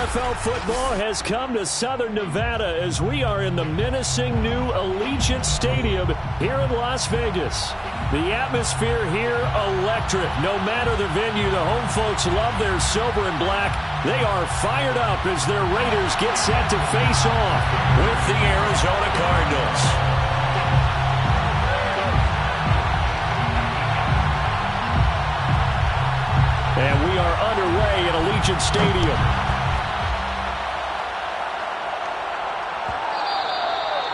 NFL football has come to Southern Nevada as we are in the menacing new Allegiant Stadium here in Las Vegas. The atmosphere here electric. No matter the venue, the home folks love their silver and black. They are fired up as their Raiders get set to face off with the Arizona Cardinals. And we are underway at Allegiant Stadium.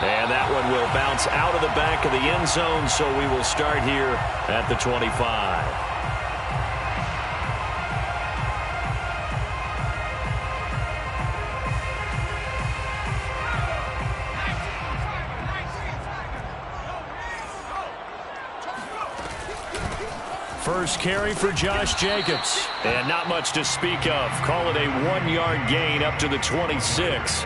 And that one will bounce out of the back of the end zone, so we will start here at the 25. First carry for Josh Jacobs. And not much to speak of. Call it a 1-yard gain up to the 26.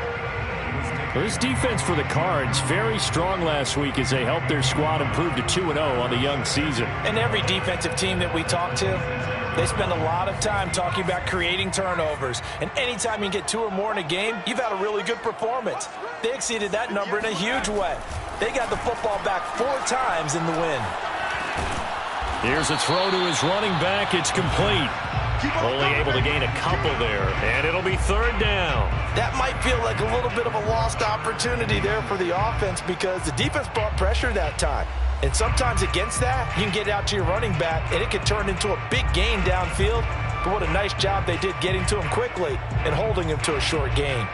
This defense for the Cards, very strong last week as they helped their squad improve to 2-0 on the young season. And every defensive team that we talk to, they spend a lot of time talking about creating turnovers. And anytime you get 2 or more in a game, you've had a really good performance. They exceeded that number in a huge way. They got the football back 4 times in the win. Here's a throw to his running back. It's complete. Only able to gain a couple there, and it'll be 3rd down. That might feel like a little bit of a lost opportunity there for the offense because the defense brought pressure that time. And sometimes against that, you can get out to your running back, and it can turn into a big gain downfield. But what a nice job they did getting to him quickly and holding him to a short gain.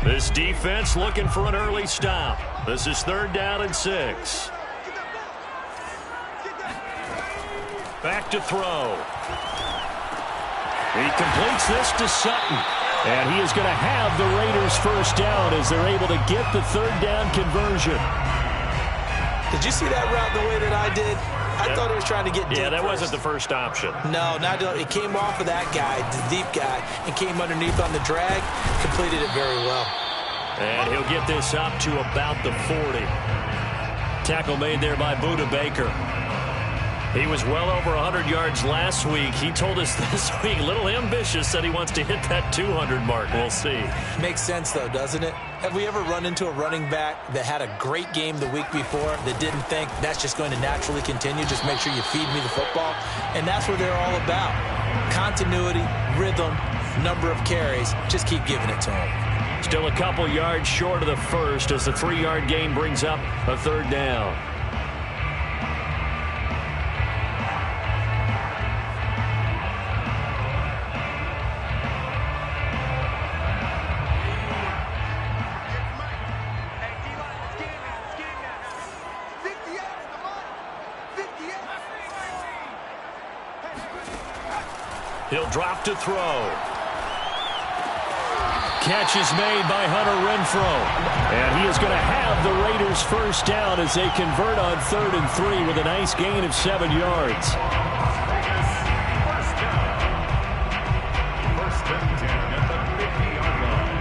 This defense looking for an early stop. This is 3rd down and 6. Back to throw. He completes this to Sutton. And he is going to have the Raiders first down as they're able to get the 3rd down conversion. Did you see that route the way that I did? I thought he was trying to get deep. Yeah, that first. wasn't the first option. No, it came off of that guy, the deep guy, and came underneath on the drag, completed it very well. And he'll get this up to about the 40. Tackle made there by Budda Baker. He was well over 100 yards last week. He told us this week, a little ambitious, said he wants to hit that 200 mark. We'll see. Makes sense, though, doesn't it? Have we ever run into a running back that had a great game the week before that didn't think that's just going to naturally continue? Just make sure you feed me the football. And that's what they're all about. Continuity, rhythm, number of carries. Just keep giving it to them. Still a couple yards short of the first as the 3-yard gain brings up a 3rd down. He'll drop to throw. Catch is made by Hunter Renfrow. And he is going to have the Raiders first down as they convert on 3rd and 3 with a nice gain of 7 yards. First and 10 at the 50-yard line.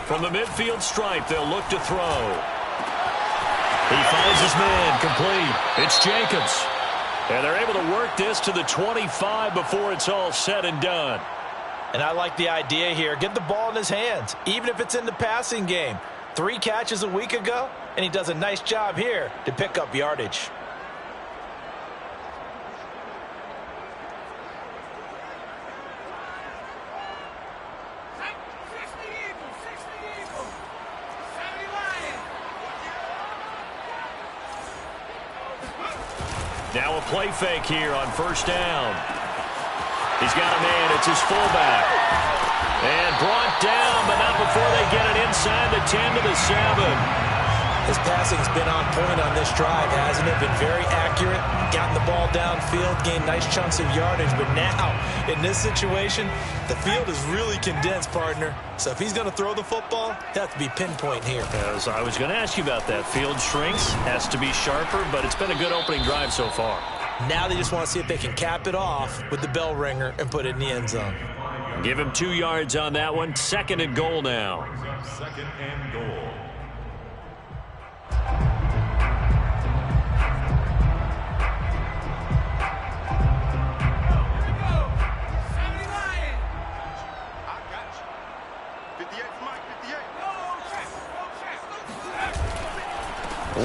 From the midfield stripe, they'll look to throw. He finds his man, complete. It's Jacobs. And they're able to work this to the 25 before it's all said and done. And I like the idea here. Get the ball in his hands, even if it's in the passing game. 3 catches a week ago, and he does a nice job here to pick up yardage. Now a play fake here on 1st down. He's got a man. It's his fullback. And brought down, but not before they get it inside the 10 to the 7. His passing's been on point on this drive, hasn't it? Been very accurate, gotten the ball downfield, gained nice chunks of yardage. But now, in this situation, the field is really condensed, partner. So if he's going to throw the football, he'll have to be pinpoint here. As I was going to ask you about that. Field shrinks, has to be sharper, but it's been a good opening drive so far. Now they just want to see if they can cap it off with the bell ringer and put it in the end zone. Give him 2 yards on that one. 2nd and goal now. 2nd and goal.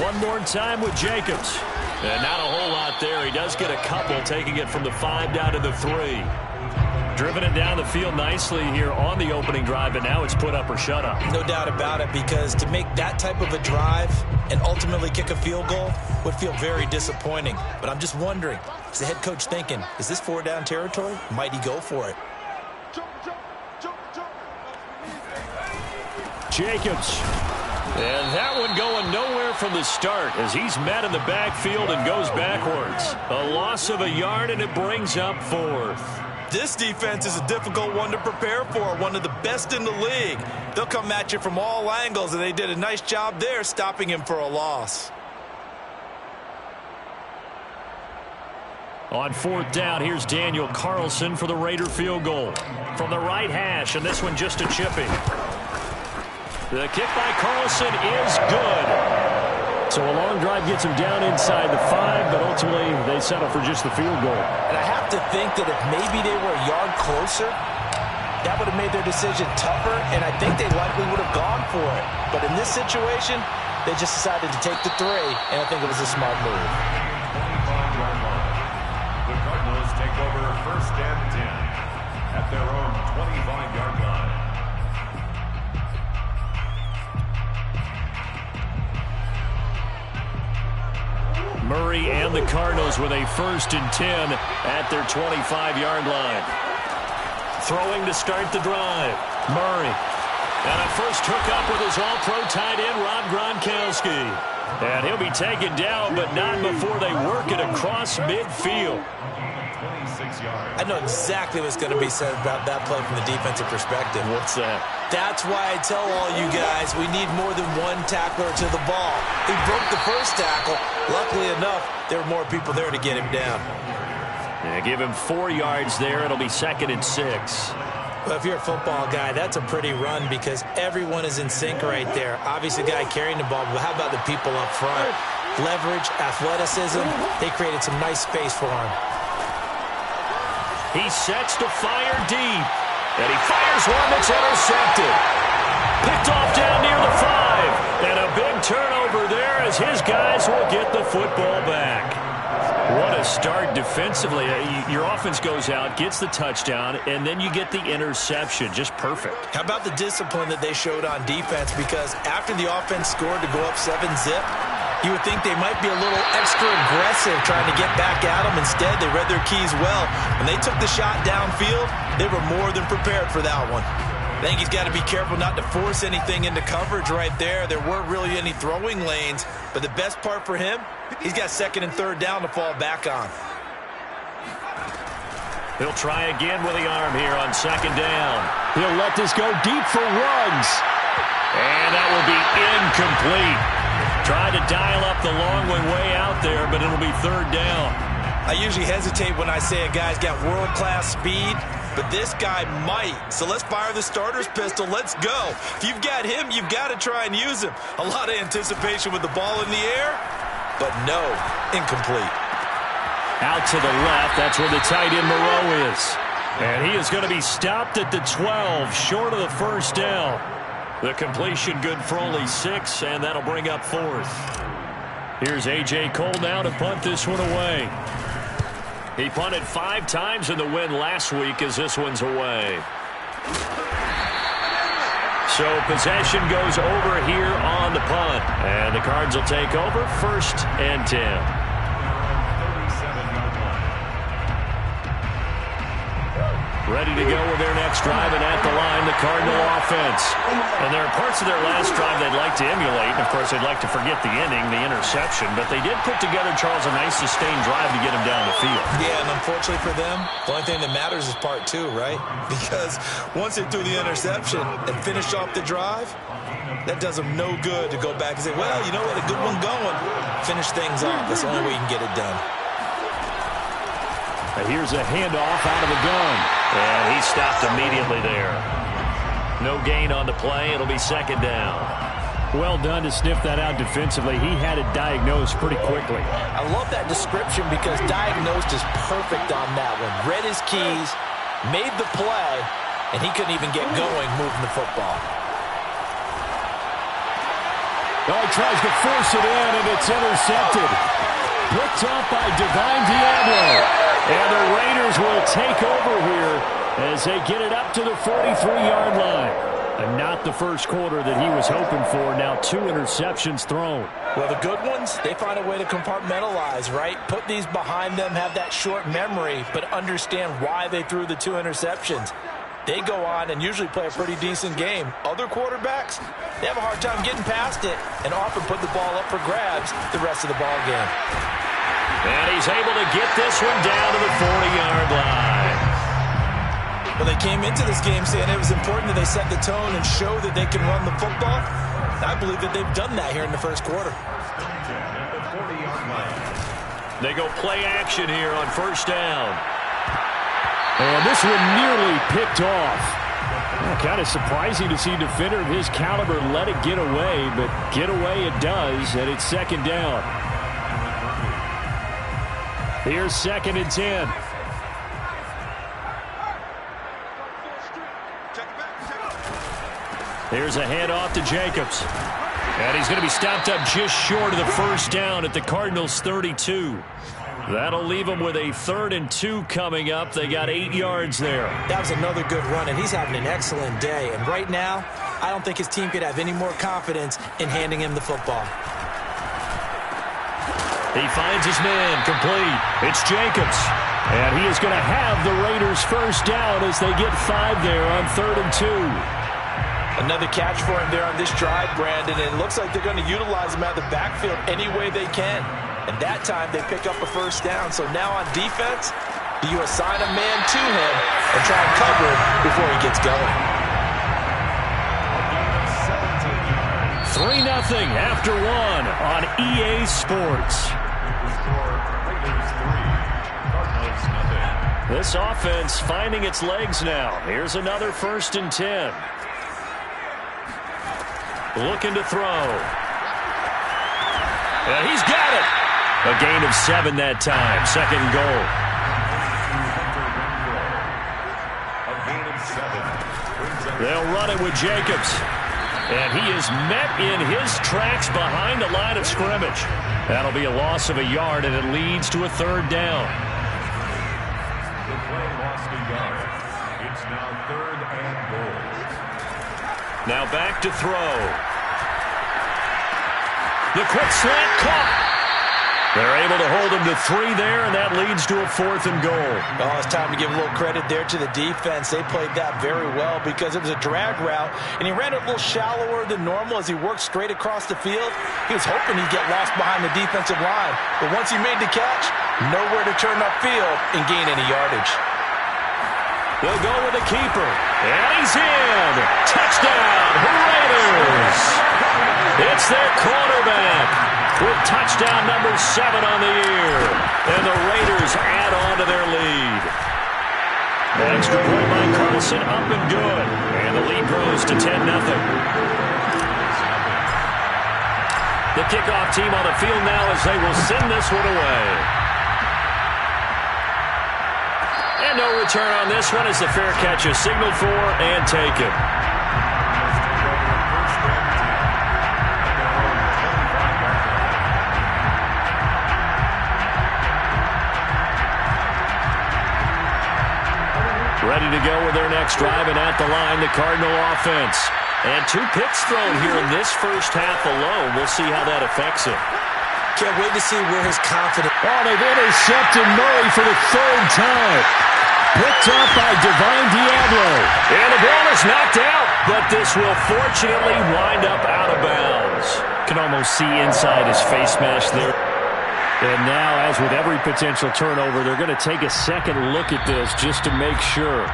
One more time with Jacobs. And not a whole lot there. He does get a couple, taking it from the 5 down to the 3. Driven it down the field nicely here on the opening drive, and now it's put up or shut up. No doubt about it, because to make that type of a drive and ultimately kick a field goal would feel very disappointing. But I'm just wondering, is the head coach thinking, is this 4 down territory? Might he go for it? Jacobs. And that one going nowhere from the start as he's met in the backfield and goes backwards. A loss of a yard, and it brings up 4th. This defense is a difficult one to prepare for, one of the best in the league. They'll come at you from all angles, and they did a nice job there stopping him for a loss. On 4th down, here's Daniel Carlson for the Raider field goal. From the right hash, and this one just a chipping. The kick by Carlson is good. So a long drive gets him down inside the 5, but ultimately they settle for just the field goal. And I have to think that if maybe they were a yard closer, that would have made their decision tougher, and I think they likely would have gone for it. But in this situation, they just decided to take the 3, and I think it was a smart move. 25-yard line. The Cardinals take over 1st and 10 at their own 25-yard line. Murray and the Cardinals with a 1st and 10 at their 25-yard line. Throwing to start the drive. Murray. And a first hookup with his all-pro tight end, Rob Gronkowski. And he'll be taken down, but not before they work it across midfield. 26 yards. I know exactly what's going to be said about that play from the defensive perspective. What's that? That's why I tell all you guys we need more than one tackler to the ball. He broke the first tackle. Luckily enough, there were more people there to get him down. Yeah, give him 4 yards there. It'll be 2nd and 6. Well, if you're a football guy, that's a pretty run because everyone is in sync right there. Obviously, the guy carrying the ball, but how about the people up front? Leverage, athleticism, they created some nice space for him. He sets to fire deep. And he fires one that's intercepted. Picked off down near the 5. And a big turnover there as his guys will get the football back. What a start defensively. Your offense goes out, gets the touchdown, and then you get the interception. Just perfect. How about the discipline that they showed on defense? Because after the offense scored to go up 7-zip, you would think they might be a little extra aggressive trying to get back at them. Instead, they read their keys well. When they took the shot downfield, they were more than prepared for that one. I think he's got to be careful not to force anything into coverage right there. There weren't really any throwing lanes. But the best part for him, he's got 2nd and 3rd down to fall back on. He'll try again with the arm here on 2nd down. He'll let this go deep for Ruggs. And that will be incomplete. Tried to dial up the long one way out there, but it'll be 3rd down. I usually hesitate when I say a guy's got world-class speed, but this guy might. So let's fire the starter's pistol. Let's go. If you've got him, you've got to try and use him. A lot of anticipation with the ball in the air, but no, incomplete. Out to the left, that's where the tight end Moreau is. And he is going to be stopped at the 12, short of the 1st down. The completion good for only 6, and that'll bring up 4th. Here's A.J. Cole now to punt this one away. He punted 5 times in the win last week as this one's away. So possession goes over here on the punt. And the Cards will take over 1st and 10. 37-yard line. Ready to go with their next drive, and at the line, the Cardinal offense. And there are parts of their last drive they'd like to emulate, and of course they'd like to forget the ending, the interception, but they did put together, Charles, a nice sustained drive to get him down the field. Yeah, and unfortunately for them, the only thing that matters is part two, right? Because once they threw the interception and finished off the drive, that does them no good to go back and say, well, you know what, a good one going. Finish things off. That's the only way you can get it done. Here's a handoff out of the gun. And he stopped immediately there. No gain on the play. It'll be second down. Well done to sniff that out defensively. He had it diagnosed pretty quickly. I love that description because diagnosed is perfect on that one. Read his keys, made the play, and he couldn't even get going moving the football. Oh, he tries to force it in, and it's intercepted. Picked off by Divine Diablo. And the Raiders will take over here as they get it up to the 43-yard line. And not the first quarter that he was hoping for. Now 2 interceptions thrown. Well, the good ones, they find a way to compartmentalize, right? Put these behind them, have that short memory, but understand why they threw the 2 interceptions. They go on and usually play a pretty decent game. Other quarterbacks, they have a hard time getting past it and often put the ball up for grabs the rest of the ball game. And he's able to get this one down to the 40-yard line. Well, they came into this game saying it was important that they set the tone and show that they can run the football. I believe that they've done that here in the first quarter. They go play action here on first down. And this one nearly picked off. Kind of surprising to see a defender of his caliber let it get away, but get away it does, and it's second down. Here's second and 10. Here's a handoff to Jacobs. And he's going to be stopped up just short of the first down at the Cardinals' 32. That'll leave them with a 3rd and 2 coming up. They got 8 yards there. That was another good run, and he's having an excellent day. And right now, I don't think his team could have any more confidence in handing him the football. He finds his man complete. It's Jacobs. And he is going to have the Raiders first down as they get 5 there on 3rd and 2. Another catch for him there on this drive, Brandon. And it looks like they're going to utilize him out of the backfield any way they can. And that time they pick up a first down. So now on defense, do you assign a man to him and try and cover him before he gets going? 3-0 after 1 on EA Sports. This offense finding its legs now. Here's another 1st and 10. Looking to throw. And he's got it. A gain of 7 that time. 2nd and goal. They'll run it with Jacobs. And he is met in his tracks behind the line of scrimmage. That'll be a loss of a yard, and it leads to a 3rd down. The play lost a yard. It's now 3rd and goal. Now back to throw. The quick slant caught. They're able to hold him to 3 there, and that leads to a 4th and goal. Oh, it's time to give a little credit there to the defense. They played that very well because it was a drag route, and he ran it a little shallower than normal as he worked straight across the field. He was hoping he'd get lost behind the defensive line, but once he made the catch, nowhere to turn upfield and gain any yardage. They'll go with the keeper, and he's in. Touchdown, Raiders! It's their quarterback with touchdown number 7 on the year. And the Raiders add on to their lead. An extra point by Carlson, up and good. And the lead grows to 10-0. The kickoff team on the field now as they will send this one away. And no return on this one as the fair catch is signaled for and taken. Ready to go with their next drive, and at the line, the Cardinal offense. And 2 picks thrown here in this first half alone. We'll see how that affects him. Can't wait to see where his confidence... Oh, they've intercepted Murray for the 3rd time. Picked up by Divine Diablo. And the ball is knocked out, but this will fortunately wind up out of bounds. Can almost see inside his face mask there. And now, as with every potential turnover, they're going to take a second look at this just to make sure.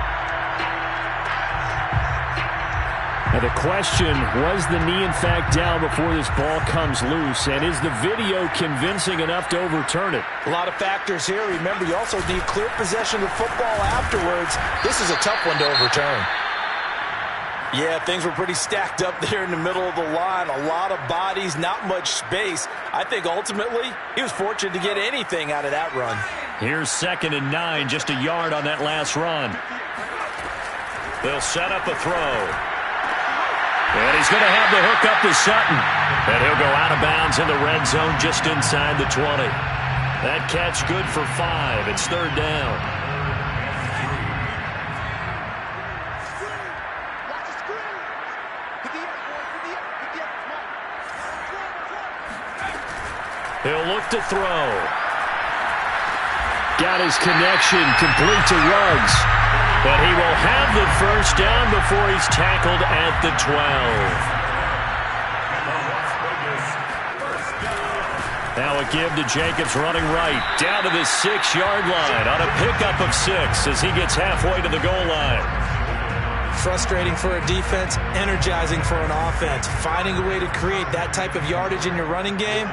Now the question, was the knee in fact down before this ball comes loose? And is the video convincing enough to overturn it? A lot of factors here. Remember, you also need clear possession of football afterwards. This is a tough one to overturn. Yeah, things were pretty stacked up there in the middle of the line. A lot of bodies, not much space. I think ultimately he was fortunate to get anything out of that run. Here's 2nd and 9, just a yard on that last run. They'll set up a throw. And he's going to have the hook up to Sutton. And he'll go out of bounds in the red zone just inside the 20. That catch good for 5. It's 3rd down. He'll look to throw. Got his connection complete to Ruggs. But he will have the first down before he's tackled at the 12. Now a give to Jacobs running right. Down to the 6-yard line on a pickup of 6 as he gets halfway to the goal line. Frustrating for a defense, energizing for an offense. Finding a way to create that type of yardage in your running game,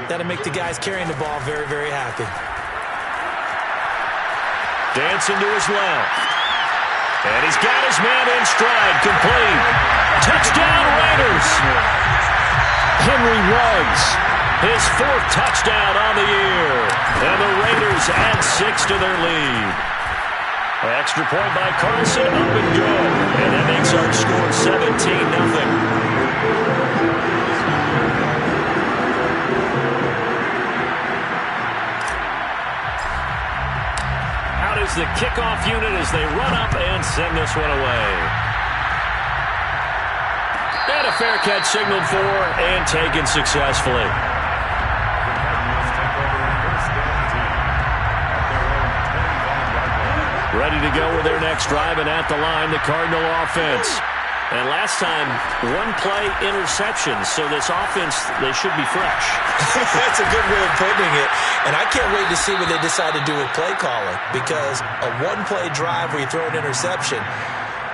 that'll make the guys carrying the ball very, very happy. Dancing to his left. And he's got his man in stride, complete. Touchdown, Raiders. Henry Ruggs, his 4th touchdown on the year. And the Raiders add 6 to their lead. Extra point by Carson, up and good. And that makes our score 17-0. The kickoff unit as they run up and send this one away. And a fair catch signaled for and taken successfully. Ready to go with their next drive, and at the line, the Cardinal offense. And last time, 1-play interception, so this offense, they should be fresh. That's a good way of putting it. And I can't wait to see what they decide to do with play calling, because a 1-play drive where you throw an interception,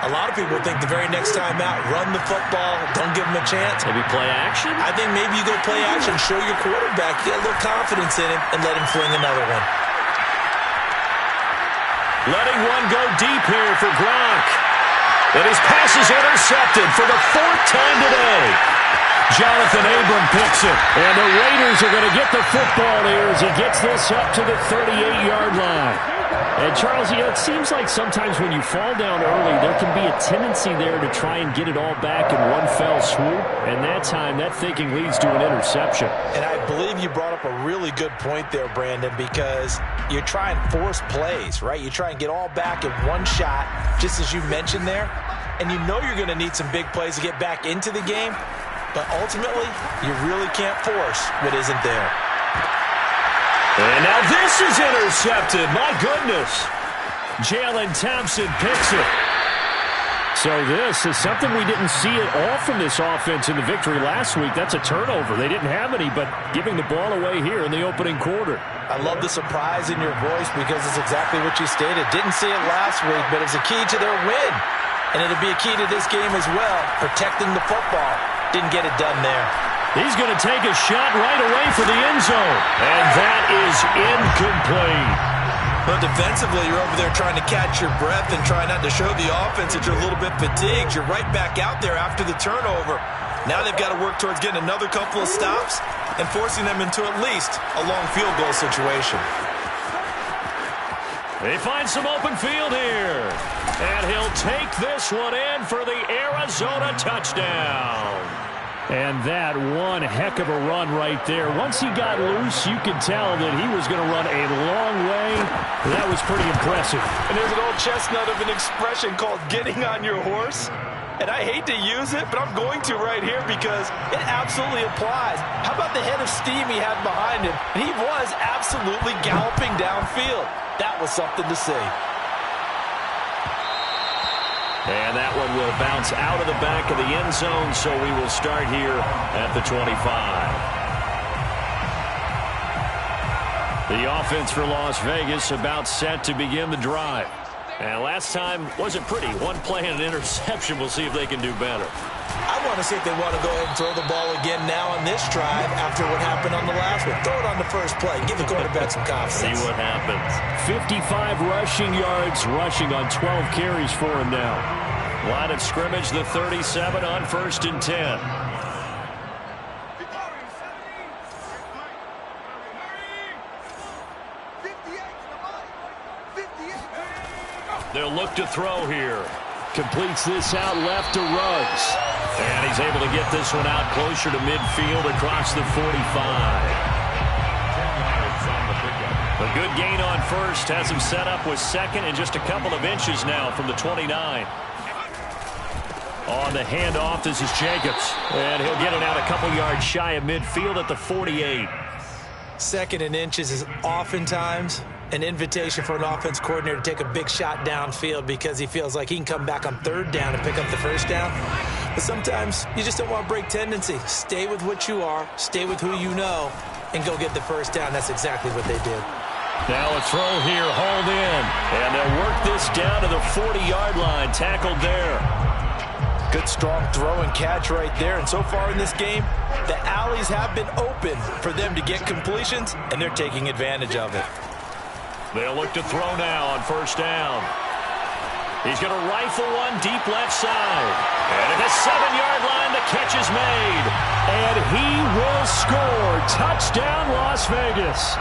a lot of people think the very next time out, run the football, don't give them a chance. Maybe play action? I think maybe you go play action, show your quarterback, get a little confidence in him, and let him fling another one. Letting one go deep here for Gronk. And his pass is intercepted for the 4th time today. Jonathan Abram picks it. And the Raiders are going to get the football here as he gets this up to the 38-yard line. And Charles, you know, it seems like sometimes when you fall down early, there can be a tendency there to try and get it all back in one fell swoop. And that time, that thinking leads to an interception. And I believe you brought up a really good point there, Brandon, because you try and force plays, right? You try and get all back in one shot, just as you mentioned there. And you know you're going to need some big plays to get back into the game. But ultimately, you really can't force what isn't there. And now this is intercepted. My goodness. Jalen Thompson picks it. So this is something we didn't see at all from this offense in the victory last week. That's a turnover. They didn't have any, but giving the ball away here in the opening quarter. I love the surprise in your voice because it's exactly what you stated. Didn't see it last week, but it's a key to their win. And it'll be a key to this game as well, protecting the football. Didn't get it done there. He's going to take a shot right away for the end zone. And that is incomplete. Well, defensively, you're over there trying to catch your breath and try not to show the offense that you're a little bit fatigued. You're right back out there after the turnover. Now they've got to work towards getting another couple of stops and forcing them into at least a long field goal situation. They find some open field here. And he'll take this one in for the Arizona touchdown. And that one heck of a run right there. Once he got loose, you could tell that he was going to run a long way. That was pretty impressive. And there's an old chestnut of an expression called getting on your horse. And I hate to use it, but I'm going to right here because it absolutely applies. How about the head of steam he had behind him? He was absolutely galloping downfield. That was something to see. And that one will bounce out of the back of the end zone, so we will start here at the 25. The offense for Las Vegas about set to begin the drive. And last time wasn't pretty. One play and an interception. We'll see if they can do better. I want to see if they want to go ahead and throw the ball again now on this drive after what happened on the last one. Throw it on the first play. Give the quarterback some confidence. See what happens. 55 rushing yards, rushing on 12 carries for him now. Line of scrimmage, the 37 on 1st and 10. They'll look to throw here. Completes this out left to Ruggs. And he's able to get this one out closer to midfield across the 45. A good gain on first. Has him set up with second and just a couple of inches now from the 29. On the handoff, this is Jacobs. And he'll get it out a couple yards shy of midfield at the 48. Second and inches is oftentimes an invitation for an offense coordinator to take a big shot downfield because he feels like he can come back on third down and pick up the first down. But sometimes you just don't want to break tendency. Stay with what you are, stay with who you know, and go get the first down. That's exactly what they did. Now a throw here, hauled in. And they'll work this down to the 40-yard line, tackled there. Good, strong throw and catch right there. And so far in this game, the alleys have been open for them to get completions, and they're taking advantage of it. They'll look to throw now on first down. He's going to rifle one deep left side. And at the 7-yard line, the catch is made. And he will score. Touchdown, Las Vegas.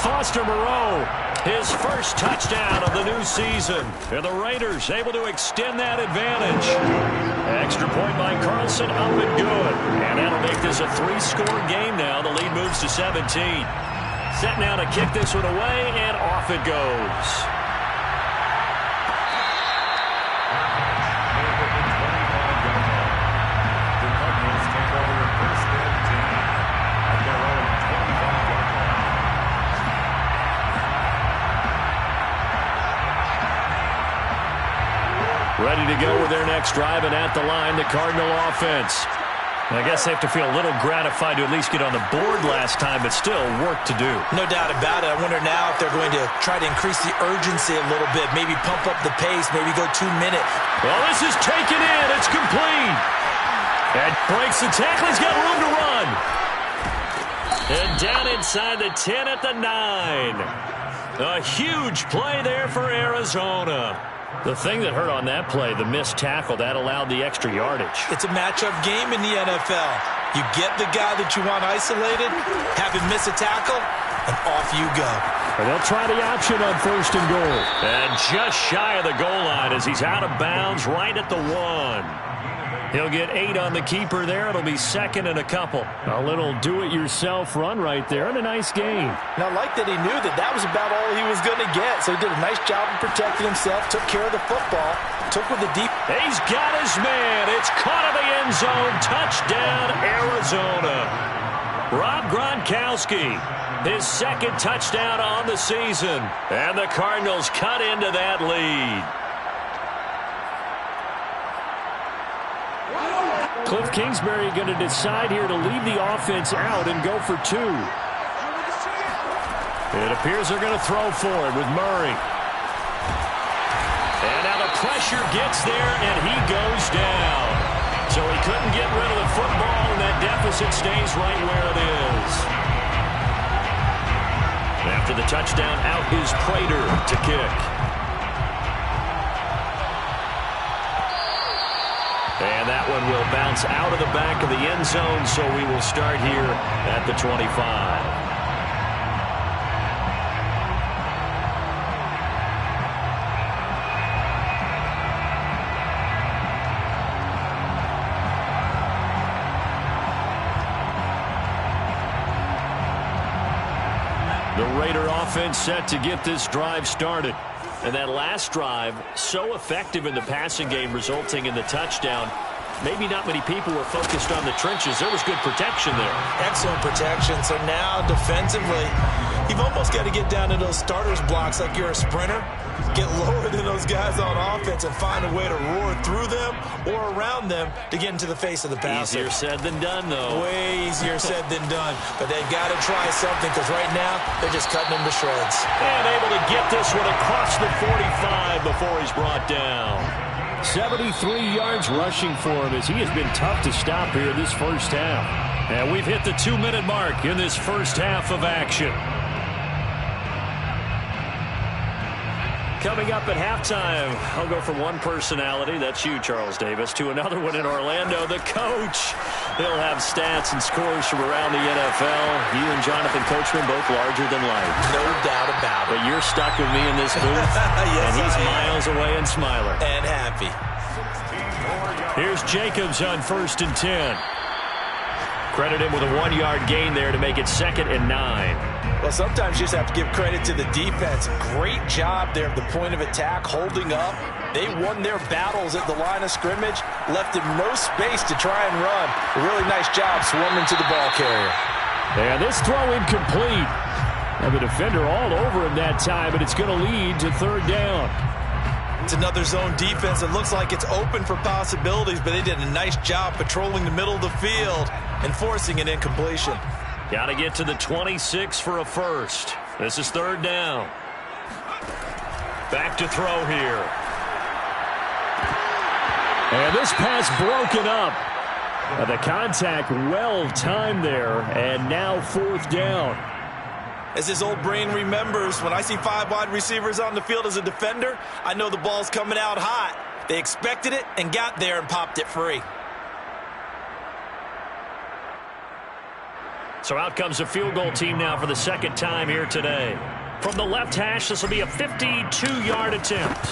Foster Moreau, his first touchdown of the new season. And the Raiders able to extend that advantage. Extra point by Carlson, up and good. And that'll make this a 3-score game now. The lead moves to 17. Set now to kick this one away, and off it goes. Ready to go with their next drive, and at the line, the Cardinal offense. I guess they have to feel a little gratified to at least get on the board last time, but still work to do. No doubt about it. I wonder now if they're going to try to increase the urgency a little bit, maybe pump up the pace, maybe go 2 minutes. Well, this is taken in. It's complete. And breaks the tackle. He's got room to run. And down inside the 10 at the 9. A huge play there for Arizona. The thing that hurt on that play, the missed tackle, that allowed the extra yardage. It's a matchup game in the NFL. You get the guy that you want isolated, have him miss a tackle, and off you go. And they'll try the option on first and goal. And just shy of the goal line as he's out of bounds right at the 1. He'll get 8 on the keeper there. It'll be second and a couple. A little do-it-yourself run right there and a nice gain. And I like that he knew that that was about all he was going to get. So he did a nice job of protecting himself, took care of the football, took with the deep. He's got his man. It's caught in the end zone. Touchdown, Arizona. Rob Gronkowski, his second touchdown on the season. And the Cardinals cut into that lead. Cliff Kingsbury going to decide here to leave the offense out and go for 2. It appears they're going to throw for it with Murray. And now the pressure gets there, and he goes down. So he couldn't get rid of the football, and that deficit stays right where it is. After the touchdown, out is Prater to kick. And that one will bounce out of the back of the end zone, so we will start here at the 25. The Raider offense set to get this drive started. And that last drive, so effective in the passing game, resulting in the touchdown. Maybe not many people were focused on the trenches. There was good protection there. Excellent protection. So now defensively, You've almost got to get down to those starters blocks like you're a sprinter. Get lower than those guys on offense and find a way to roar through them or around them to get into the face of the passer. Easier said than done, though. Way easier said than done. But they've got to try something because right now they're just cutting them to shreds. And able to get this one across the 45 before he's brought down. 73 yards rushing for him as he has been tough to stop here this first half. And we've hit the 2-minute mark in this first half of action. Coming up at halftime, I'll go from one personality, that's you, Charles Davis, to another one in Orlando, the coach. He'll have stats and scores from around the NFL. You and Jonathan Coachman both larger than life. No doubt about it. But you're stuck with me in this booth, yes, and he's miles away and smiling. And happy. Here's Jacobs on 1st and 10. Credit him with a 1-yard gain there to make it 2nd and 9. Well, sometimes you just have to give credit to the defense. Great job there at the point of attack, holding up. They won their battles at the line of scrimmage, left him no space to try and run. A really nice job swarming to the ball carrier. And this throw incomplete. And the defender all over him that time, but it's going to lead to 3rd down. It's another zone defense. It looks like it's open for possibilities, but they did a nice job patrolling the middle of the field and forcing an incompletion. Got to get to the 26 for a first. This is 3rd down. Back to throw here. And this pass broken up. The contact well timed there, and now 4th down. As his old brain remembers, when I see 5 wide receivers on the field as a defender, I know the ball's coming out hot. They expected it and got there and popped it free. So out comes the field goal team now for the 2nd time here today. From the left hash, this will be a 52-yard attempt.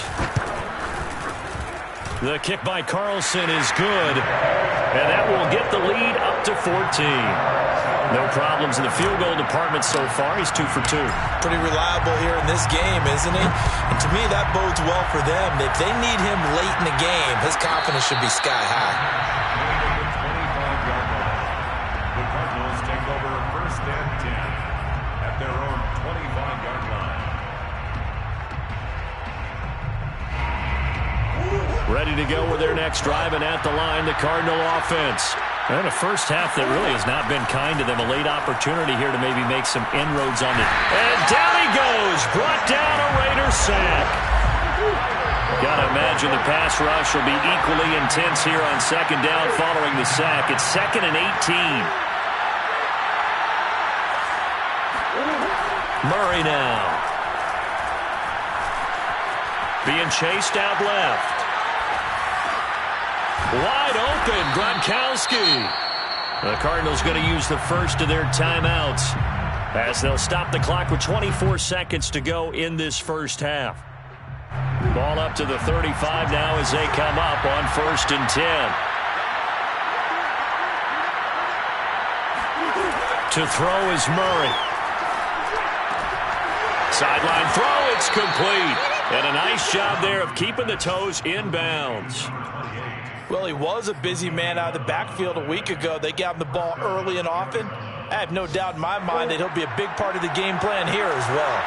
The kick by Carlson is good, and that will get the lead up to 14. No problems in the field goal department so far. He's 2 for 2. Pretty reliable here in this game, isn't he? And to me, that bodes well for them. If they need him late in the game, his confidence should be sky high. Ready to go with their next drive, and at the line, the Cardinal offense. And a first half that really has not been kind to them. A late opportunity here to maybe make some inroads on it. And down he goes. Brought down a Raider sack. Got to imagine the pass rush will be equally intense here on 2nd down following the sack. It's 2nd and 18. Murray now. Being chased out left. Wide open, Gronkowski. The Cardinals going to use the first of their timeouts as they'll stop the clock with 24 seconds to go in this first half. Ball up to the 35 now as they come up on 1st and 10. To throw is Murray. Sideline throw, it's complete. And a nice job there of keeping the toes in bounds. Well, he was a busy man out of the backfield a week ago. They got him the ball early and often. I have no doubt in my mind that he'll be a big part of the game plan here as well.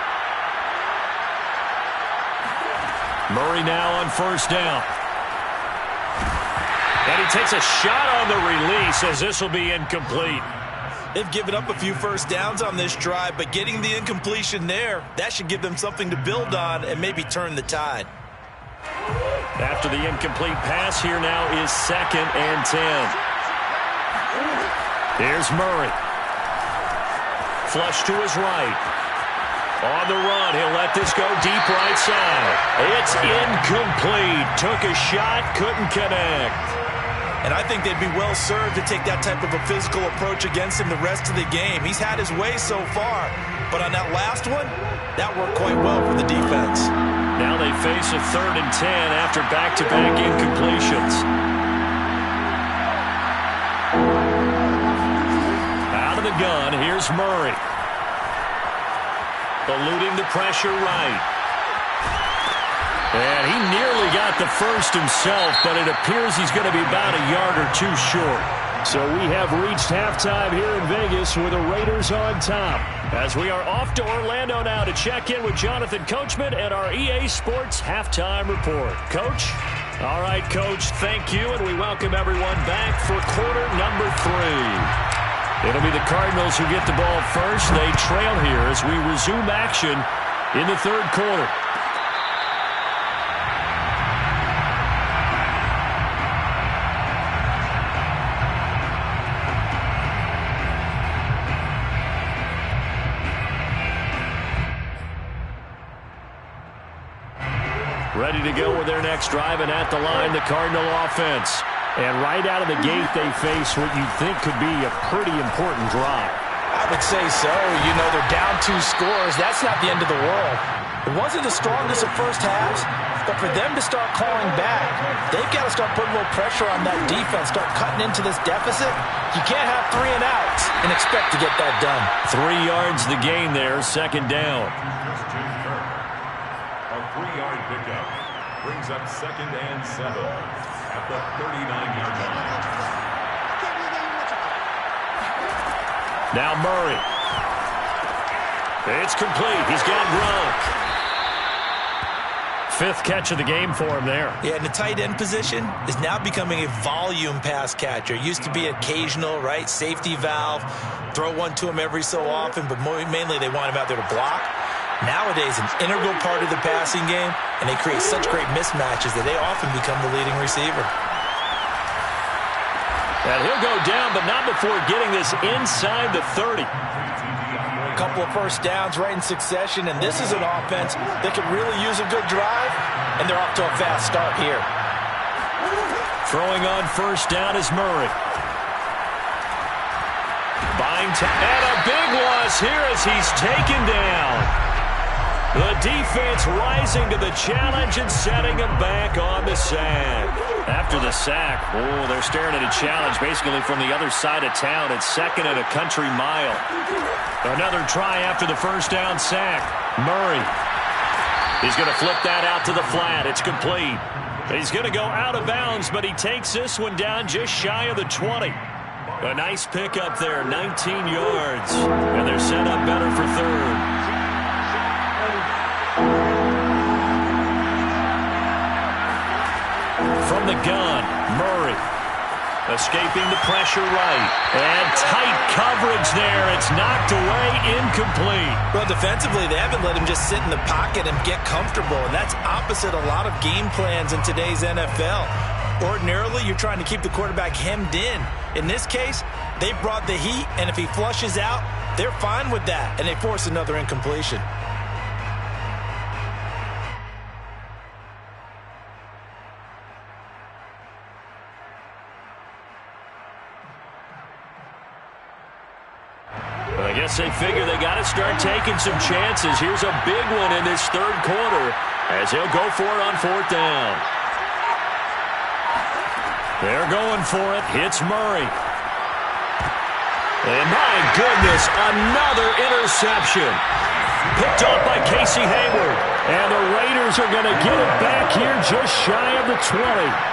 Murray now on 1st down. And he takes a shot on the release as this will be incomplete. They've given up a few first downs on this drive, but getting the incompletion there, that should give them something to build on and maybe turn the tide. After the incomplete pass, here now is 2nd and 10. Here's Murray. Flush to his right. On the run, he'll let this go deep right side. It's incomplete. Took a shot, couldn't connect. And I think they'd be well served to take that type of a physical approach against him the rest of the game. He's had his way so far, but on that last one, that worked quite well for the defense. Now they face a 3rd and 10 after back-to-back incompletions. Out of the gun, here's Murray. Eluding the pressure right. And he nearly got the first himself, but it appears he's going to be about a yard or two short. So we have reached halftime here in Vegas with the Raiders on top. As we are off to Orlando now to check in with Jonathan Coachman and our EA Sports Halftime Report. Coach? All right, Coach, thank you, and we welcome everyone back for quarter number 3. It'll be the Cardinals who get the ball first. They trail here as we resume action in the third quarter. Ready to go with their next drive, and at the line, the Cardinal offense. And right out of the gate, they face what you think could be a pretty important drive. I would say so. You know, they're down 2 scores. That's not the end of the world. It wasn't the strongest of first halves, but for them to start clawing back, they've got to start putting a little pressure on that defense, start cutting into this deficit. You can't have 3 and outs and expect to get that done. 3 yards the gain there, second down. A 3-yard pickup brings up 2nd and 7 at the 39-yard line. Now Murray. It's complete. He's got Gronk. 5th catch of the game for him there. Yeah, and the tight end position is now becoming a volume pass catcher. Used to be occasional, right? Safety valve. Throw one to him every so often, but mainly they want him out there to block. Nowadays, an integral part of the passing game, and they create such great mismatches that they often become the leading receiver. And he'll go down, but not before getting this inside the 30. A couple of first downs right in succession, and this is an offense that could really use a good drive, and they're off to a fast start here. Throwing on first down is Murray. Buying time, and a big loss here as he's taken down. The defense rising to the challenge and setting him back on the sack. After the sack, they're staring at a challenge basically from the other side of town. It's 2nd and a country mile. Another try after the first down sack. Murray. He's going to flip that out to the flat. It's complete. He's going to go out of bounds, but he takes this one down just shy of the 20. A nice pickup there, 19 yards. And they're set up better for 3rd. From the gun, Murray. Escaping the pressure right. And tight coverage there. It's knocked away, incomplete. Well, defensively, they haven't let him just sit in the pocket and get comfortable, and that's opposite a lot of game plans in today's NFL. Ordinarily, you're trying to keep the quarterback hemmed in. In this case, they brought the heat, and if he flushes out, they're fine with that, and they force another incompletion. I guess they figure they got to start taking some chances. Here's a big one in this third quarter as he'll go for it on 4th down. They're going for it. Hits Murray. And my goodness, another interception. Picked off by Casey Hayward. And the Raiders are going to get it back here just shy of the 20.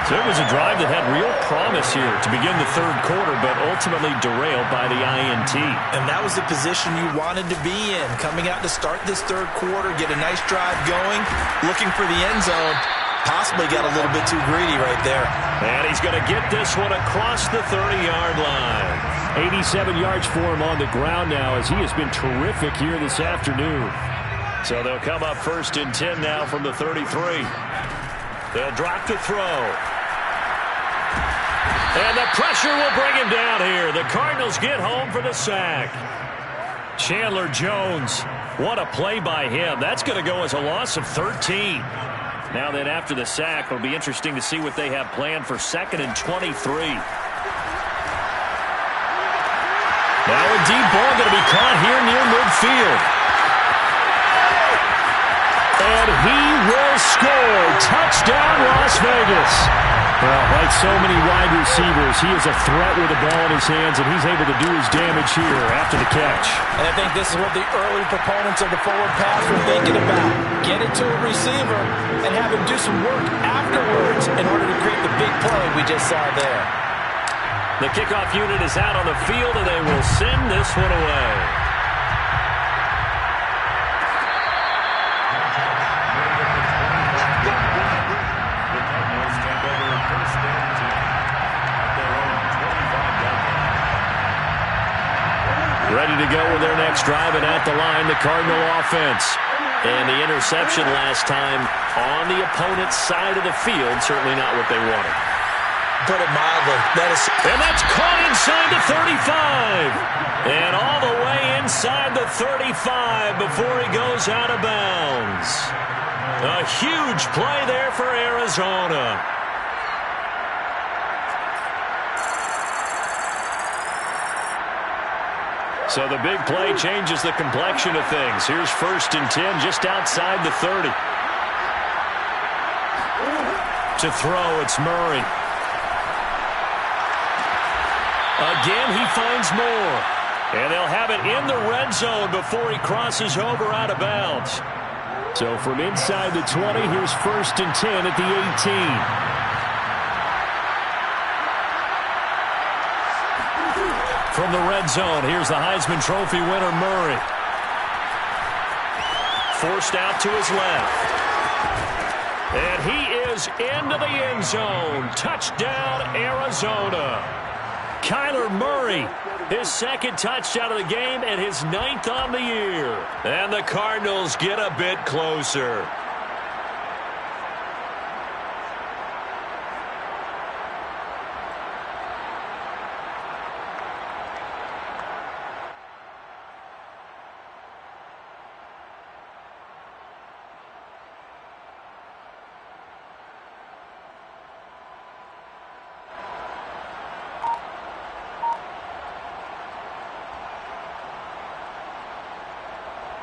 So it was a drive that had real promise here to begin the third quarter, but ultimately derailed by the INT. And that was the position you wanted to be in. Coming out to start this third quarter, get a nice drive going, looking for the end zone. Possibly got a little bit too greedy right there. And he's going to get this one across the 30-yard line. 87 yards for him on the ground now as he has been terrific here this afternoon. So they'll come up 1st and 10 now from the 33. They'll drop to throw. And the pressure will bring him down here. The Cardinals get home for the sack. Chandler Jones, what a play by him. That's going to go as a loss of 13. Now then, after the sack, it'll be interesting to see what they have planned for 2nd and 23. Now a deep ball going to be caught here near midfield. And he will score. Touchdown, Las Vegas. Well, like so many wide receivers, he is a threat with the ball in his hands, and he's able to do his damage here after the catch. And I think this is what the early proponents of the forward pass were thinking about. Get it to a receiver and have him do some work afterwards in order to create the big play we just saw there. The kickoff unit is out on the field, and they will send this one away. The Cardinals take over first and 10 at their own 25-yard line. Ready to go with their next drive, and at the line, the Cardinal offense. And the interception last time on the opponent's side of the field, certainly not what they wanted. Put it mildly. And that's caught inside the 35. And all the way inside the 35 before he goes out of bounds. A huge play there for Arizona. So the big play changes the complexion of things. Here's first and 10 just outside the 30. To throw, it's Murray. Again, he finds more. And they'll have it in the red zone before he crosses over out of bounds. So from inside the 20, here's first and 10 at the 18. From the red zone, here's the Heisman Trophy winner, Murray. Forced out to his left. And he is into the end zone. Touchdown, Arizona. Kyler Murray, his second touchdown of the game and his 9th on the year. And the Cardinals get a bit closer.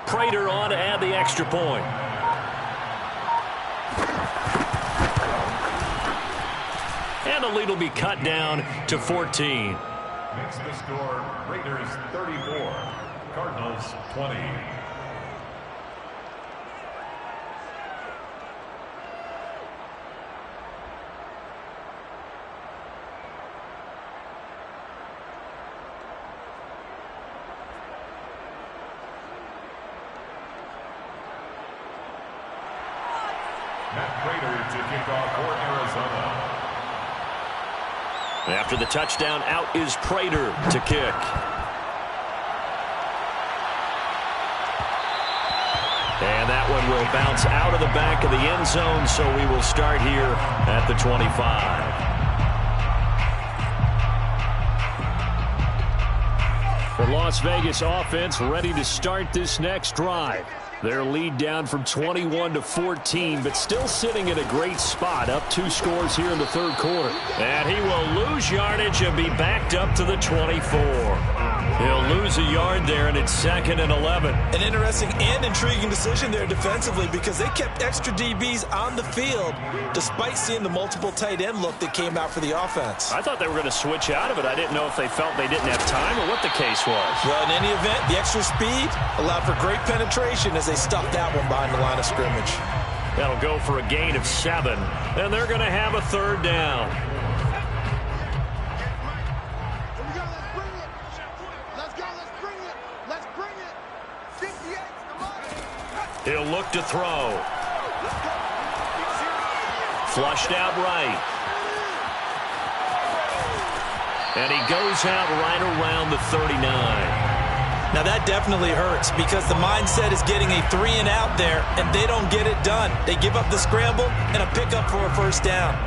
Prater on to add the extra point. And the lead will be cut down to 14. Makes the score Raiders 34, Cardinals 20. To kick off for Arizona. After the touchdown, out is Prater to kick. And that one will bounce out of the back of the end zone, so we will start here at the 25. The Las Vegas offense ready to start this next drive. Their lead down from 21 to 14, but still sitting at a great spot, up 2 scores here in the third quarter. And he will lose yardage and be backed up to the 24. He'll lose a yard there, and it's 2nd and 11. An interesting and intriguing decision there defensively because they kept extra DBs on the field despite seeing the multiple tight end look that came out for the offense. I thought they were going to switch out of it. I didn't know if they felt they didn't have time or what the case was. Well, in any event, the extra speed allowed for great penetration as they stuffed that one behind the line of scrimmage. That'll go for a gain of 7, and they're going to have a 3rd down. He'll look to throw. Flushed out right. And he goes out right around the 39. Now that definitely hurts because the mindset is getting a 3-and-out there, and they don't get it done. They give up the scramble and a pickup for a first down.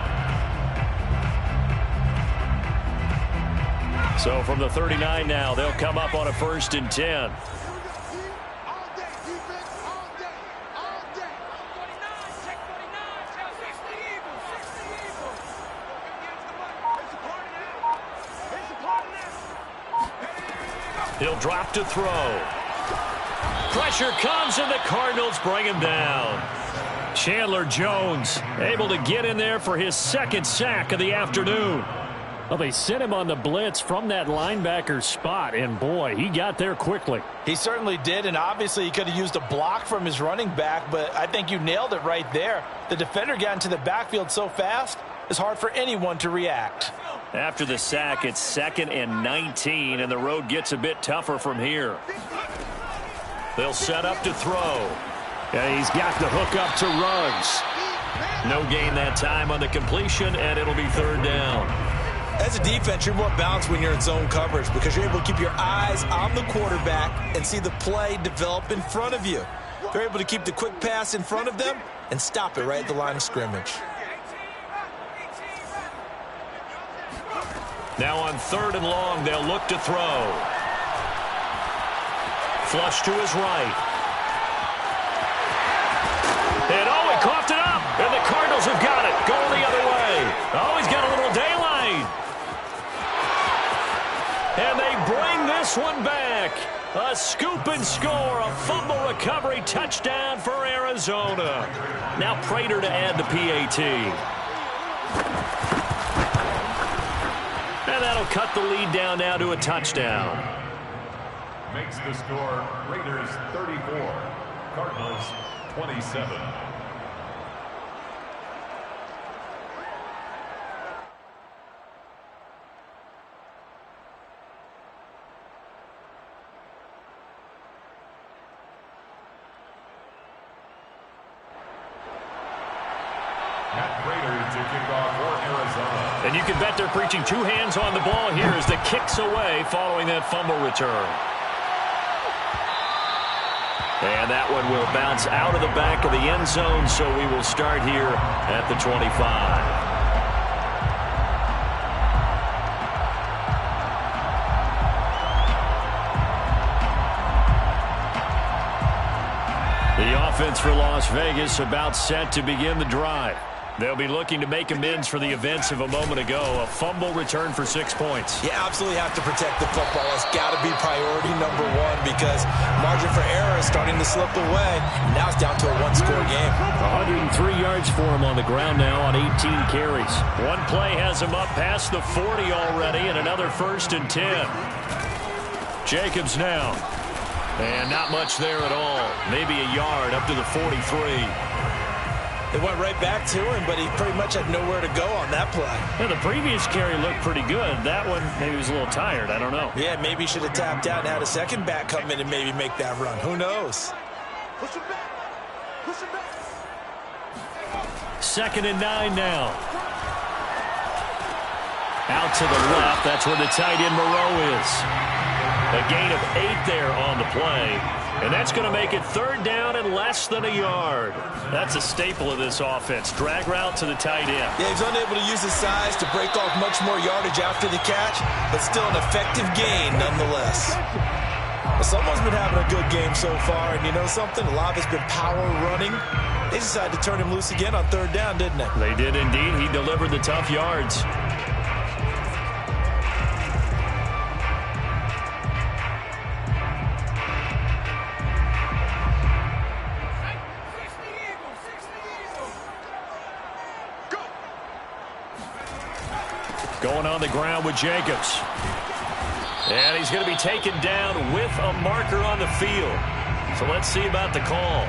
So from the 39 now, they'll come up on a 1st and 10. He'll drop to throw. Pressure comes, and the Cardinals bring him down. Chandler Jones able to get in there for his 2nd sack of the afternoon. Well, they sent him on the blitz from that linebacker spot, and boy, he got there quickly. He certainly did, and obviously he could have used a block from his running back, but I think you nailed it right there. The defender got into the backfield so fast, it's hard for anyone to react. After the sack, it's 2nd and 19, and the road gets a bit tougher from here. They'll set up to throw. Yeah, he's got the hook up to Ruggs. No gain that time on the completion, and it'll be 3rd down. As a defense, you're more balanced when you're in zone coverage because you're able to keep your eyes on the quarterback and see the play develop in front of you. You're able to keep the quick pass in front of them and stop it right at the line of scrimmage. Now on 3rd and long, they'll look to throw. Flush to his right. And oh, he coughed it up. And the Cardinals have got it. Going the other way. Oh, he's got a little daylight. And they bring this one back. A scoop and score. A fumble recovery touchdown for Arizona. Now Prater to add the PAT. And that'll cut the lead down now to a touchdown. Makes the score Raiders 34, Cardinals 27. And you can bet they're preaching 2 hands on the ball here as the kick's away following that fumble return. And that one will bounce out of the back of the end zone, so we will start here at the 25. The offense for Las Vegas about set to begin the drive. They'll be looking to make amends for the events of a moment ago. A fumble return for 6 points. You absolutely have to protect the football. It's got to be priority number 1 because margin for error is starting to slip away. Now it's down to a 1-score game. 103 yards for him on the ground now on 18 carries. One play has him up past the 40 already, and another 1st and 10. Jacobs now. And not much there at all. Maybe a yard up to the 43. It went right back to him, but he pretty much had nowhere to go on that play. Yeah, the previous carry looked pretty good. That one, maybe he was a little tired. I don't know. Yeah, maybe he should have tapped out and had a second back come in and maybe make that run. Who knows? Push him back. Push him back. 2nd and 9 now. Out to the left. That's where the tight end Moreau is. A gain of 8 there on the play. And that's going to make it 3rd down and less than a yard. That's a staple of this offense. Drag route to the tight end. Yeah, he's unable to use his size to break off much more yardage after the catch, but still an effective gain nonetheless. Well, someone's been having a good game so far, and you know something? A lot of it's been power running. They decided to turn him loose again on 3rd down, didn't they? They did indeed. He delivered the tough yards. Going on the ground with Jacobs. And he's going to be taken down with a marker on the field. So let's see about the call.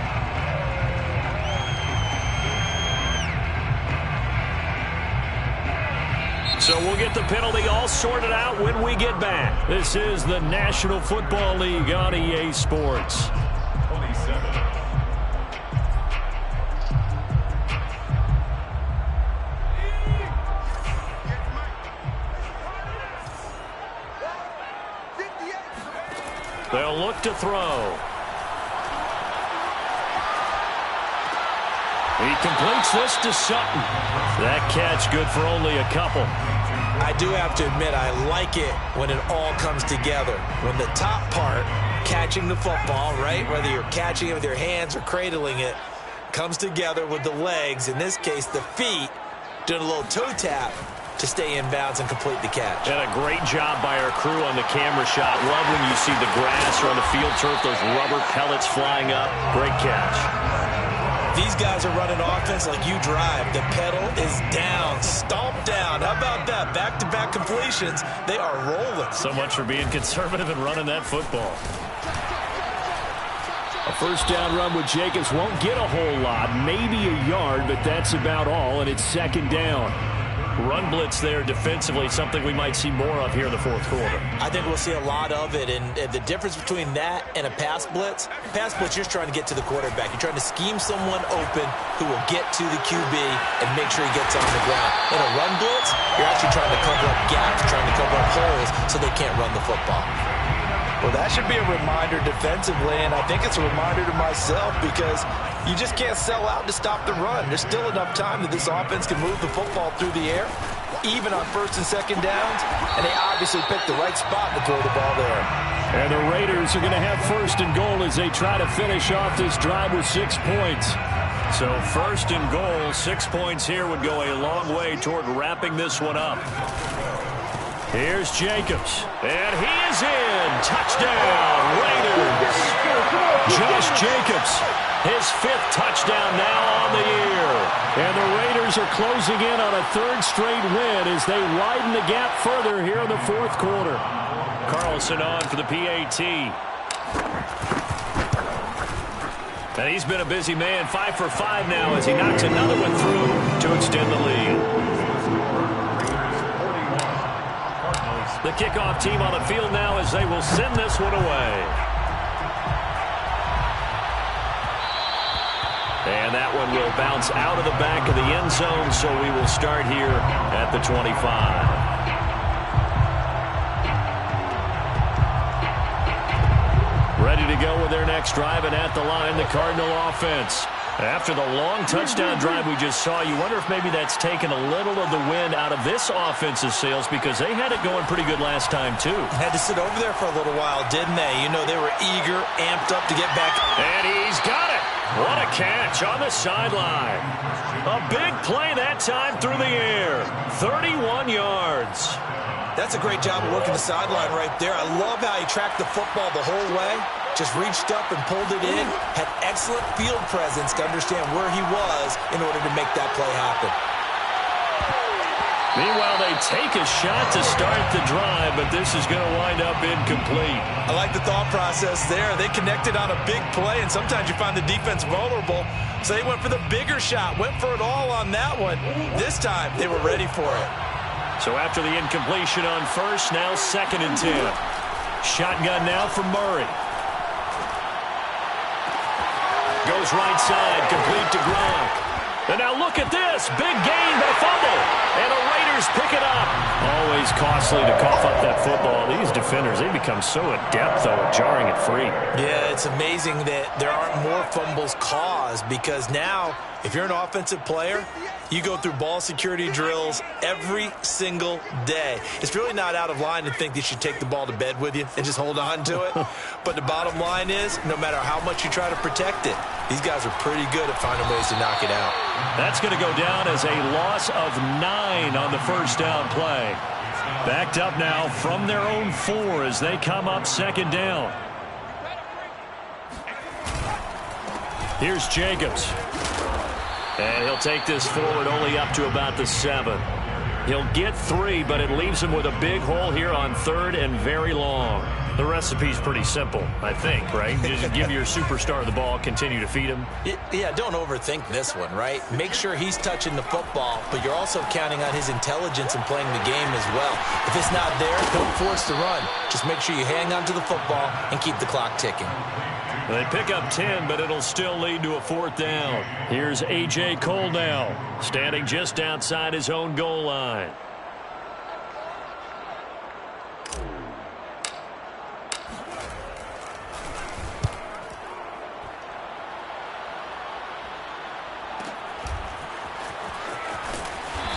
So we'll get the penalty all sorted out when we get back. This is the National Football League on EA Sports. 27. They'll look to throw. He completes this to Sutton. That catch good for only a couple. I do have to admit, I like it when it all comes together. When the top part, catching the football, right, whether you're catching it with your hands or cradling it, comes together with the legs, in this case the feet, doing a little toe tap to stay in bounds and complete the catch. And a great job by our crew on the camera shot. Love when you see the grass or on the field turf, those rubber pellets flying up. Great catch. These guys are running offense like you drive. The pedal is down, stomped down. How about that? Back-to-back completions. They are rolling. So much for being conservative and running that football. A 1st down run with Jacobs won't get a whole lot, maybe a yard, but that's about all, and it's 2nd down. run blitz there defensively, something we might see more of here in the fourth quarter. I think we'll see a lot of it, and the difference between that and a pass blitz, you're trying to get to the quarterback. You're trying to scheme someone open who will get to the QB and make sure he gets on the ground. In a run blitz, you're actually trying to cover up gaps, trying to cover up holes so they can't run the football. Well, that should be a reminder defensively, and I think it's a reminder to myself because you just can't sell out to stop the run. There's still enough time that this offense can move the football through the air, even on first and second downs, and they obviously picked the right spot to throw the ball there. And the Raiders are going to have first and goal as they try to finish off this drive with 6 points. So first and goal, 6 points here would go a long way toward wrapping this one up. Here's Jacobs, and he is in. Touchdown, Raiders. Josh Jacobs, his 5th touchdown now on the year. And the Raiders are closing in on a 3rd straight win as they widen the gap further here in the fourth quarter. Carlson on for the PAT. And he's been a busy man, 5 for 5 now as he knocks another one through to extend the lead. The kickoff team on the field now as they will send this one away. And that one will bounce out of the back of the end zone, so we will start here at the 25. Ready to go with their next drive, and at the line, the Cardinal offense. After the long touchdown drive we just saw, you wonder if maybe that's taken a little of the wind out of this offense's sails because they had it going pretty good last time, too. Had to sit over there for a little while, didn't they? You know, they were eager, amped up to get back. And he's got it. What a catch on the sideline. A big play that time through the air. 31 yards. That's a great job of working the sideline right there. I love how he tracked the football the whole way. Just reached up and pulled it in. Had excellent field presence to understand where he was in order to make that play happen. Meanwhile, they take a shot to start the drive, but this is going to wind up incomplete. I like the thought process there. They connected on a big play, and sometimes you find the defense vulnerable. So they went for the bigger shot, went for it all on that one. This time, they were ready for it. So after the incompletion on first, now 2nd and 10. Shotgun now for Murray. Goes right side, complete to Gronk. And now look at this. Big gain, but a fumble. And the Raiders pick it up. Always costly to cough up that football. These defenders, they become so adept, though, at jarring it free. Yeah, it's amazing that there aren't more fumbles caused because now, if you're an offensive player, you go through ball security drills every single day. It's really not out of line to think that you should take the ball to bed with you and just hold on to it. But the bottom line is, no matter how much you try to protect it, these guys are pretty good at finding ways to knock it out. That's going to go down as a loss of 9 on the first down play. Backed up now from their own 4 as they come up 2nd down. Here's Jacobs. And he'll take this forward only up to about the 7. He'll get 3, but it leaves him with a big hole here on 3rd and very long. The recipe's pretty simple, I think, right? Just give your superstar the ball, continue to feed him. Yeah, don't overthink this one, right? Make sure he's touching the football, but you're also counting on his intelligence in playing the game as well. If it's not there, don't force the run. Just make sure you hang on to the football and keep the clock ticking. They pick up 10, but it'll still lead to a 4th down. Here's A.J. Cole now, standing just outside his own goal line.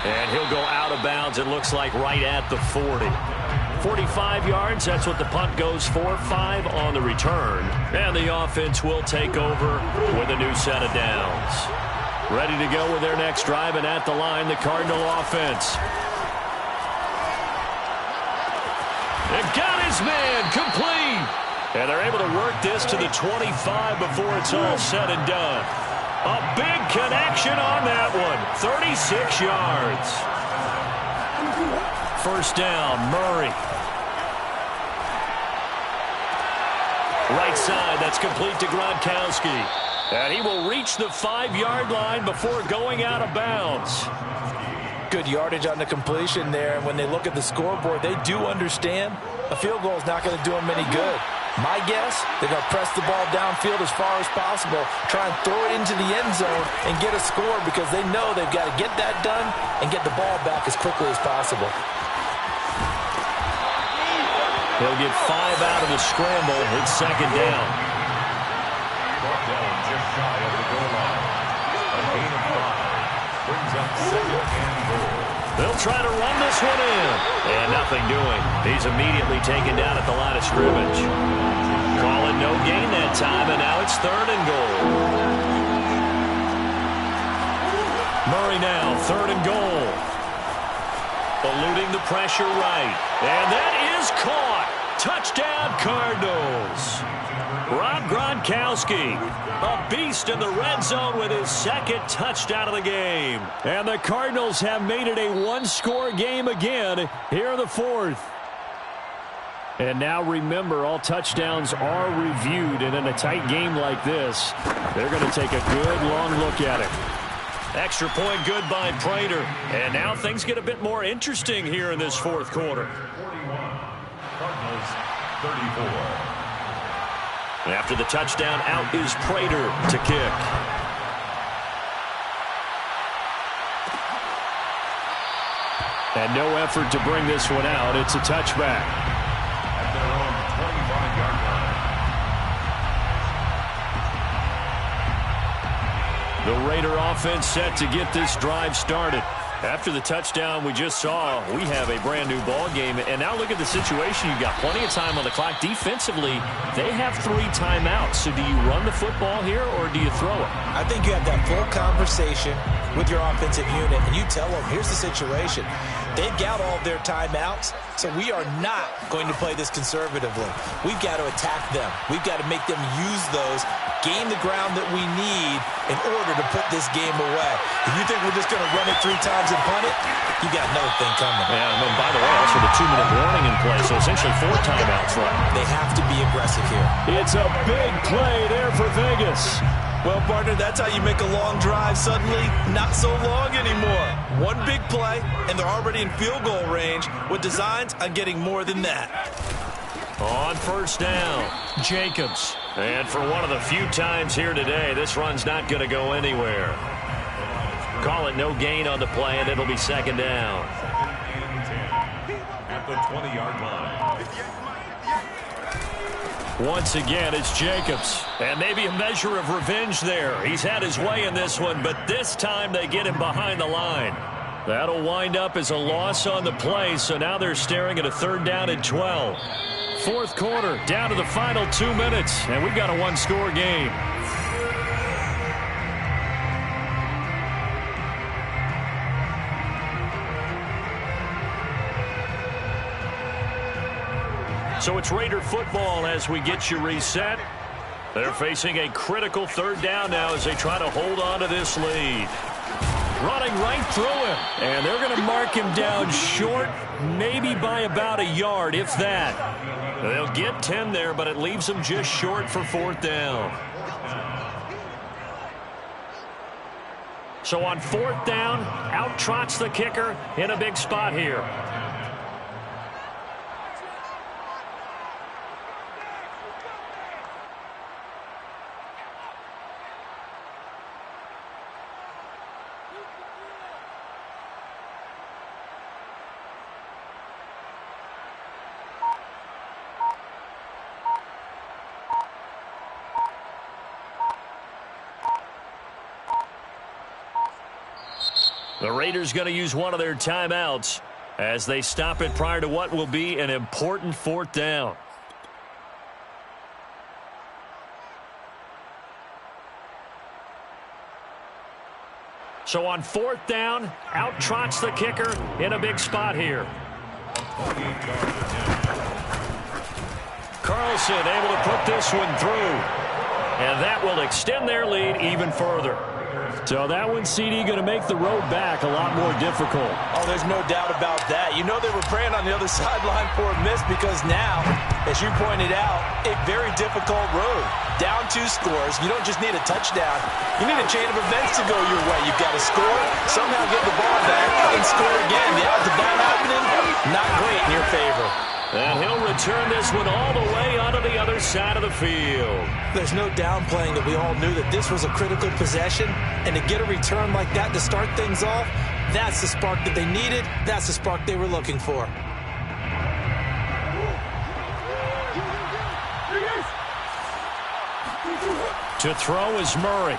And he'll go out of bounds, it looks like, right at the 40. 45 yards, that's what the punt goes for. 5 on the return. And the offense will take over with a new set of downs. Ready to go with their next drive, and at the line, the Cardinal offense. They've got his man complete. And they're able to work this to the 25 before it's all said and done. A big connection on that one. 36 yards. First down, Murray. Right side, that's complete to Gronkowski. And he will reach the 5-yard line before going out of bounds. Good yardage on the completion there, and when they look at the scoreboard, they do understand a field goal is not going to do them any good. My guess, they're going to press the ball downfield as far as possible, try and throw it into the end zone and get a score because they know they've got to get that done and get the ball back as quickly as possible. He'll get 5 out of the scramble. It's second down. Brought down just shy of the goal line. A gain of 5 brings up second and goal. They'll try to run this one in. And nothing doing. He's immediately taken down at the line of scrimmage. Call it no gain that time, and now it's third and goal. Murray now, third and goal. Eluding the pressure right. And that is caught. Touchdown, Cardinals. Rob Gronkowski, a beast in the red zone with his second touchdown of the game. And the Cardinals have made it a one-score game again here in the fourth. And now remember, all touchdowns are reviewed, and in a tight game like this, they're going to take a good long look at it. Extra point good by Prater. And now things get a bit more interesting here in this fourth quarter. 41, Cardinals 34. After the touchdown, out is Prater to kick. And no effort to bring this one out. It's a touchback. At their own 25-yard line. The Raider offense set to get this drive started. After the touchdown we just saw, we have a brand new ball game. And now look at the situation. You've got plenty of time on the clock. Defensively, they have 3 timeouts. So do you run the football here or do you throw it? I think you have that full conversation with your offensive unit, and you tell them, here's the situation. They've got all of their timeouts, so we are not going to play this conservatively. We've got to attack them. We've got to make them use those, gain the ground that we need in order to put this game away. If you think we're just going to run it 3 times and punt it, you got another thing coming. Yeah, and by the way, also the 2-minute warning in play, so essentially 4 timeouts left. They have to be aggressive here. It's a big play there for Vegas. Well, partner, that's how you make a long drive suddenly not so long anymore. One big play, and they're already in field goal range with designs on getting more than that. On first down, Jacobs. And for one of the few times here today, this run's not going to go anywhere. Call it no gain on the play, and it'll be second down. At the 20-yard line. Once again, it's Jacobs. And maybe a measure of revenge there. He's had his way in this one, but this time they get him behind the line. That'll wind up as a loss on the play, so now they're staring at a third down and 12. Fourth quarter, down to the final 2 minutes, and we've got a one-score game. So it's Raider football as we get you reset. They're facing a critical third down now as they try to hold on to this lead. Running right through him. And they're going to mark him down short, maybe by about a yard, if that. They'll get 10 there, but it leaves them just short for fourth down. So on fourth down, out trots the kicker in a big spot here. The Raiders going to use one of their timeouts as they stop it prior to what will be an important fourth down. So on fourth down, out trots the kicker in a big spot here. Carlson able to put this one through. And that will extend their lead even further. So that one, CD, going to make the road back a lot more difficult. Oh, there's no doubt about that. You know they were praying on the other sideline for a miss because now As you pointed out, a very difficult road. Down 2 scores. You don't just need a touchdown. You need a chain of events to go your way. You've got to score, somehow get the ball back, and score again. The odds of that happening, not great in your favor. And he'll return this one all the way onto the other side of the field. There's no downplaying that we all knew that this was a critical possession, and to get a return like that to start things off, that's the spark that they needed. That's the spark they were looking for. To throw is Murray.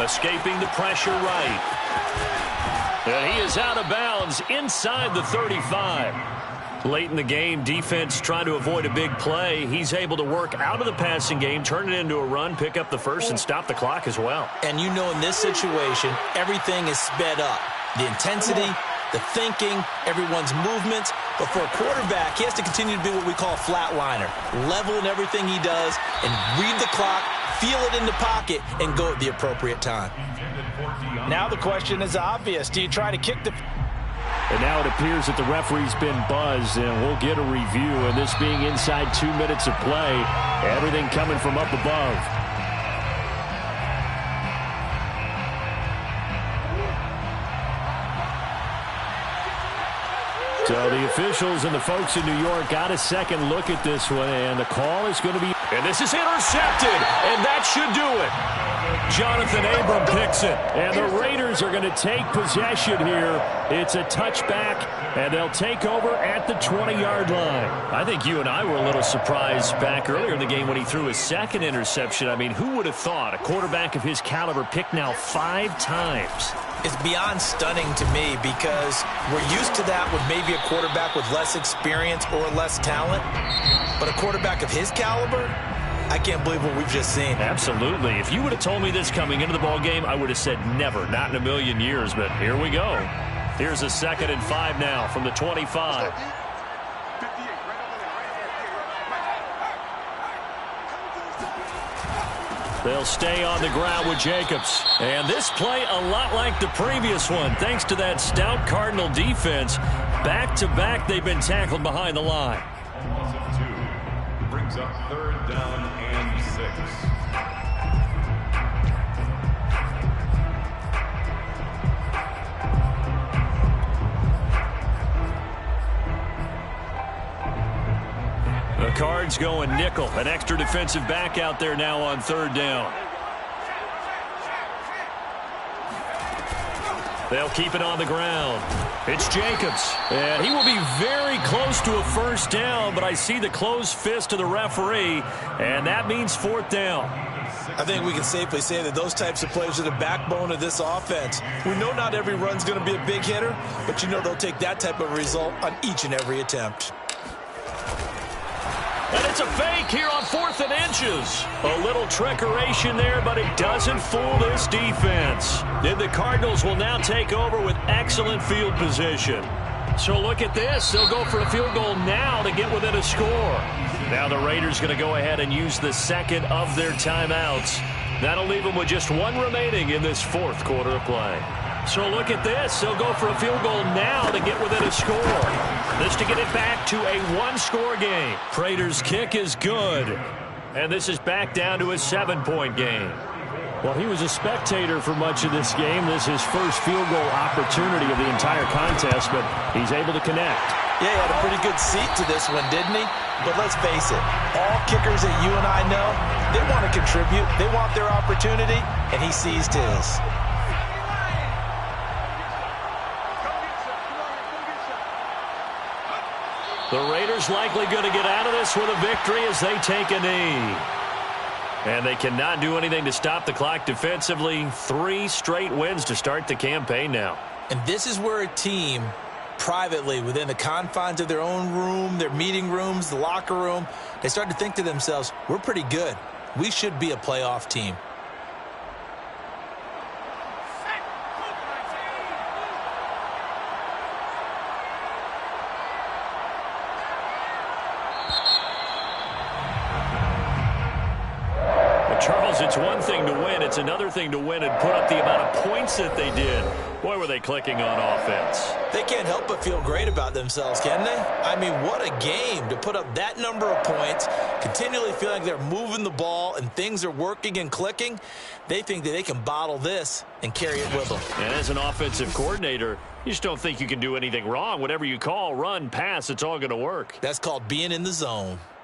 Escaping the pressure right. And he is out of bounds inside the 35. Late in the game, defense trying to avoid a big play. He's able to work out of the passing game, turn it into a run, pick up the first, and stop the clock as well. And you know in this situation, everything is sped up. The intensity, the thinking, everyone's movements. But for a quarterback, he has to continue to be what we call a flatliner. Level in everything he does and read the clock, feel it in the pocket, and go at the appropriate time. Now the question is obvious. Do you try to kick the... And now it appears that the referee's been buzzed, and we'll get a review. And this being inside 2 minutes of play, everything coming from up above. So the officials and the folks in New York got a second look at this one, and the call is going to be... And this is intercepted, and that should do it. Jonathan Abram picks it, and the Raiders are going to take possession here. It's a touchback, and they'll take over at the 20-yard line. I think you and I were a little surprised back earlier in the game when he threw his second interception. I mean, who would have thought a quarterback of his caliber picked now 5 times? It's beyond stunning to me because we're used to that with maybe a quarterback with less experience or less talent. But a quarterback of his caliber, I can't believe what we've just seen. Absolutely. If you would have told me this coming into the ball game, I would have said never, not in a million years. But here we go. Here's a 2nd and 5 now from the 25. They'll stay on the ground with Jacobs. And this play a lot like the previous one, thanks to that stout Cardinal defense. Back-to-back, they've been tackled behind the line. Brings up 3rd down and 6. The Cards going nickel. An extra defensive back out there now on 3rd down. They'll keep it on the ground. It's Jacobs. And he will be very close to a 1st down, but I see the closed fist of the referee, and that means 4th down. I think we can safely say that those types of plays are the backbone of this offense. We know not every run's going to be a big hitter, but you know they'll take that type of result on each and every attempt. And it's a fake here on 4th and inches. A little trickeration there, but it doesn't fool this defense. And the Cardinals will now take over with excellent field position. So look at this. They'll go for a field goal now to get within a score. Now the Raiders going to go ahead and use the 2nd of their timeouts. That'll leave them with just 1 remaining in this 4th quarter of play. So look at this. They'll go for a field goal now to get within a score. This to get it back to a 1-score game. Prater's kick is good. And this is back down to a 7-point game. Well, he was a spectator for much of this game. This is his first field goal opportunity of the entire contest, but he's able to connect. Yeah, he had a pretty good seat to this one, didn't he? But let's face it, all kickers that you and I know, they want to contribute. They want their opportunity, and he seized his. The Raiders likely going to get out of this with a victory as they take a knee. And they cannot do anything to stop the clock defensively. 3 straight wins to start the campaign now. And this is where a team, privately, within the confines of their own room, their meeting rooms, the locker room, they start to think to themselves, we're pretty good. We should be a playoff team. because it's one thing to win. It's another thing to win and put up the amount of points that they did. Boy, were they clicking on offense. They can't help but feel great about themselves, can they? I mean, what a game to put up that number of points, continually feel like they're moving the ball and things are working and clicking. They think that they can bottle this and carry it with them. And as an offensive coordinator, you just don't think you can do anything wrong. Whatever you call, run, pass, it's all going to work. That's called being in the zone.